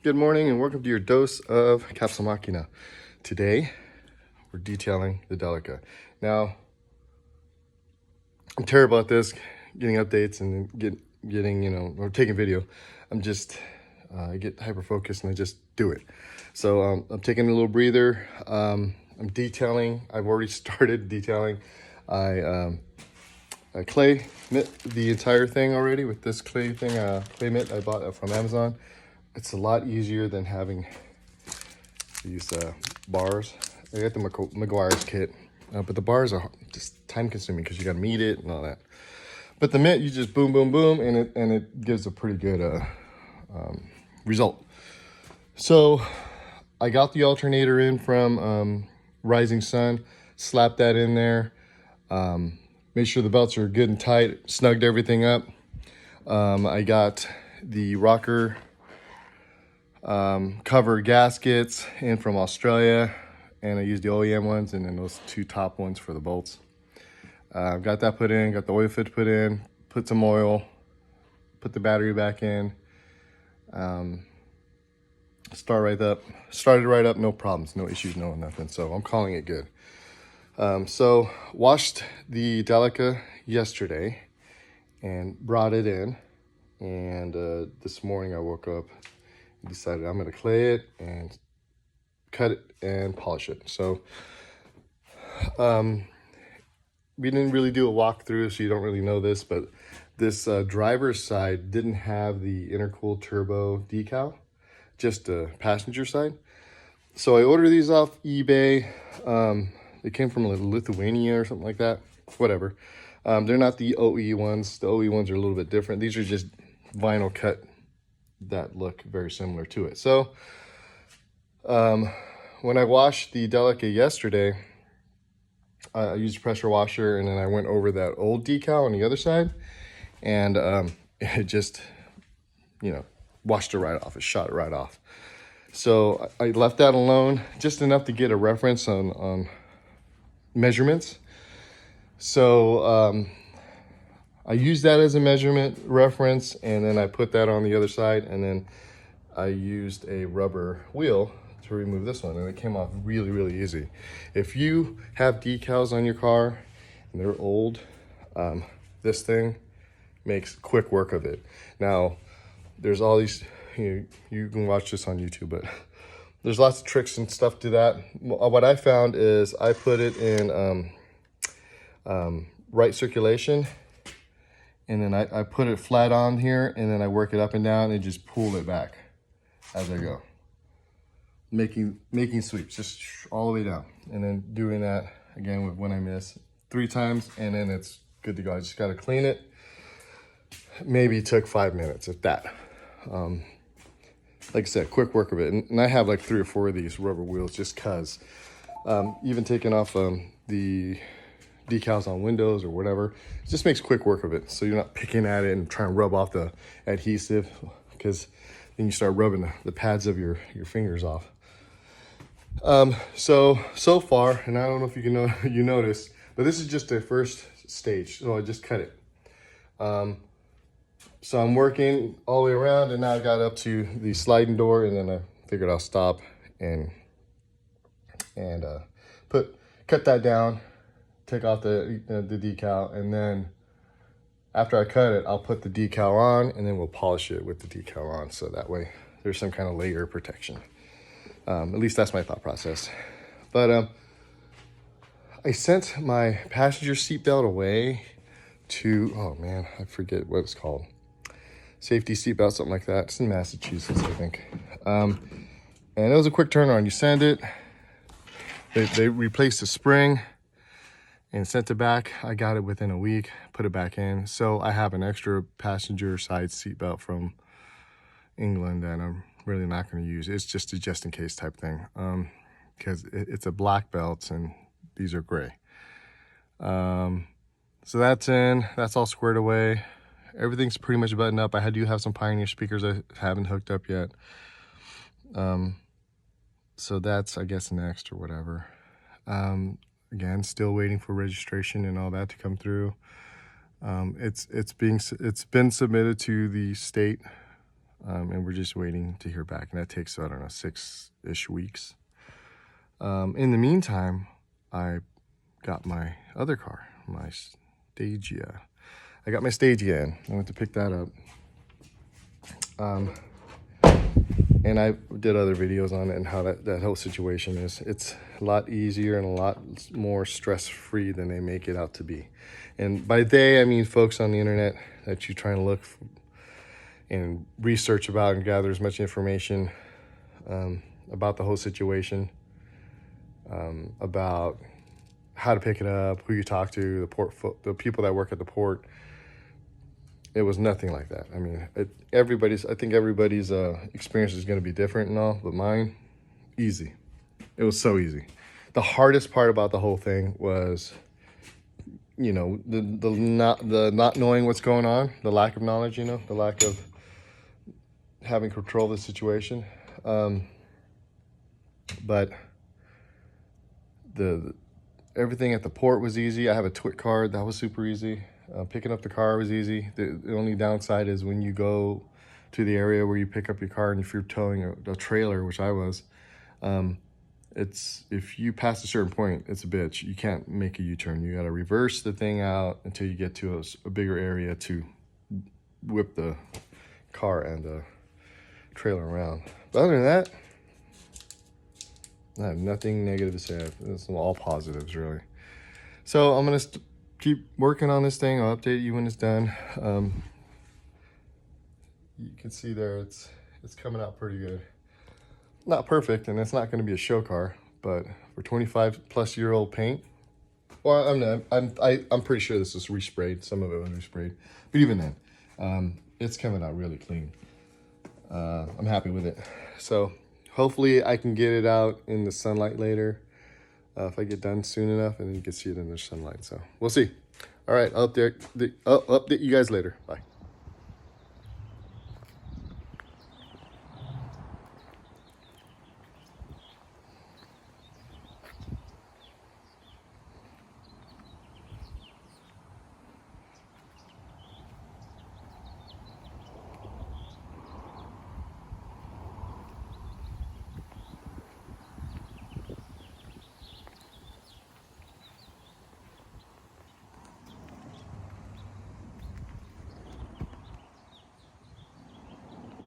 Good morning and welcome to your dose of Capsule Machina. Today, we're detailing the Delica. Now, I'm terrible at this, getting updates and getting, or taking video. I get hyper focused and I just do it. So I'm taking a little breather. I'm detailing. I've already started detailing. I clay mitt the entire thing already with this clay mitt I bought from Amazon. It's a lot easier than having these bars. I got the McGuire's kit, but the bars are just time consuming because you got to meet it and all that. But the mitt, you just boom, boom, boom, and it gives a pretty good result. So I got the alternator in from Rising Sun, slapped that in there, made sure the belts are good and tight, snugged everything up. I got the rocker cover gaskets in from Australia, and I used the OEM ones and then those two top ones for the bolts. Got that put in, got the oil filter put in, put some oil, put the battery back in. Started right up, no problems, no issues, no nothing. So I'm calling it good. So washed the Delica yesterday and brought it in, and this morning I woke up and decided I'm gonna clay it and cut it and polish it. So we didn't really do a walkthrough, so you don't really know this, but this driver's side didn't have the intercooled turbo decal, just the passenger side. So I ordered these off eBay. They came from Lithuania or something like that, whatever. They're not the OE ones. The OE ones are a little bit different. These are just vinyl cut that look very similar to it. So when I washed the Delica yesterday, I used a pressure washer, and then I went over that old decal on the other side, and it just, washed it right off. It shot it right off. So I left that alone, just enough to get a reference on measurements. So I used that as a measurement reference, and then I put that on the other side, and then I used a rubber wheel to remove this one, and it came off really, really easy. If you have decals on your car and they're old, this thing makes quick work of it. Now, there's all these, you can watch this on YouTube, but there's lots of tricks and stuff to that. What I found is I put it in right circulation, and then I put it flat on here, and then I work it up and down and just pull it back as I go. Making sweeps just all the way down, and then doing that again with when I miss 3 times, and then it's good to go. I just got to clean it. Maybe took 5 minutes, if that. Like I said, quick work of it. And I have like 3 or 4 of these rubber wheels just cause. Even taking off the decals on windows or whatever, it just makes quick work of it. So you're not picking at it and trying to rub off the adhesive, because then you start rubbing the pads of your fingers off. So far, and I don't know if you noticed, but this is just the first stage. So I just cut it. So I'm working all the way around, and now I got up to the sliding door, and then I figured I'll stop and cut that down, take off the decal, and then after I cut it, I'll put the decal on, and then we'll polish it with the decal on, so that way there's some kind of layer of protection. At least that's my thought process. But I sent my passenger seatbelt away to, oh man, I forget what it's called. Safety seatbelt, something like that. It's in Massachusetts, I think. And it was a quick turnaround. You send it, they replaced the spring and sent it back. I got it within a week, put it back in. So I have an extra passenger side seatbelt from England that I'm really not going to use. It's just a just in case type thing, because it's a black belt and these are gray. So that's in, that's all squared away. Everything's pretty much buttoned up. I do have some Pioneer speakers I haven't hooked up yet. So that's, I guess, next or whatever. Again, still waiting for registration and all that to come through. It's been submitted to the state and we're just waiting to hear back. And that takes, I don't know, 6-ish weeks. In the meantime, I got my other car, my Stagia. I got my Stagia in. I went to pick that up. And I did other videos on it and how that whole situation is. It's a lot easier and a lot more stress-free than they make it out to be. And by they, I mean folks on the internet that you try and look for and research about and gather as much information about the whole situation, about how to pick it up, who you talk to, the people that work at the port. It was nothing like that. I mean, I think everybody's experience is going to be different and all, but mine, easy. It was so easy. The hardest part about the whole thing was, you know, the not knowing what's going on, the lack of knowledge, you know, the lack of having control of the situation. But everything at the port was easy. I have a TWIC card. That was super easy. Picking up the car was easy. The only downside is when you go to the area where you pick up your car and if you're towing a trailer, which I was, if you pass a certain point, it's a bitch. You can't make a U-turn. You got to reverse the thing out until you get to a bigger area to whip the car and the trailer around. But other than that, I have nothing negative to say. It's all positives, really. So I'm going to keep working on this thing. I'll update you when it's done. You can see there it's coming out pretty good. Not perfect, and it's not going to be a show car, but for 25-plus-year-old paint, well, I'm pretty sure this is resprayed. Some of it was resprayed, but even then, it's coming out really clean. I'm happy with it. So hopefully I can get it out in the sunlight later. If I get done soon enough, and then you can see it in the sunlight. So we'll see. All right, I'll update you guys later. Bye.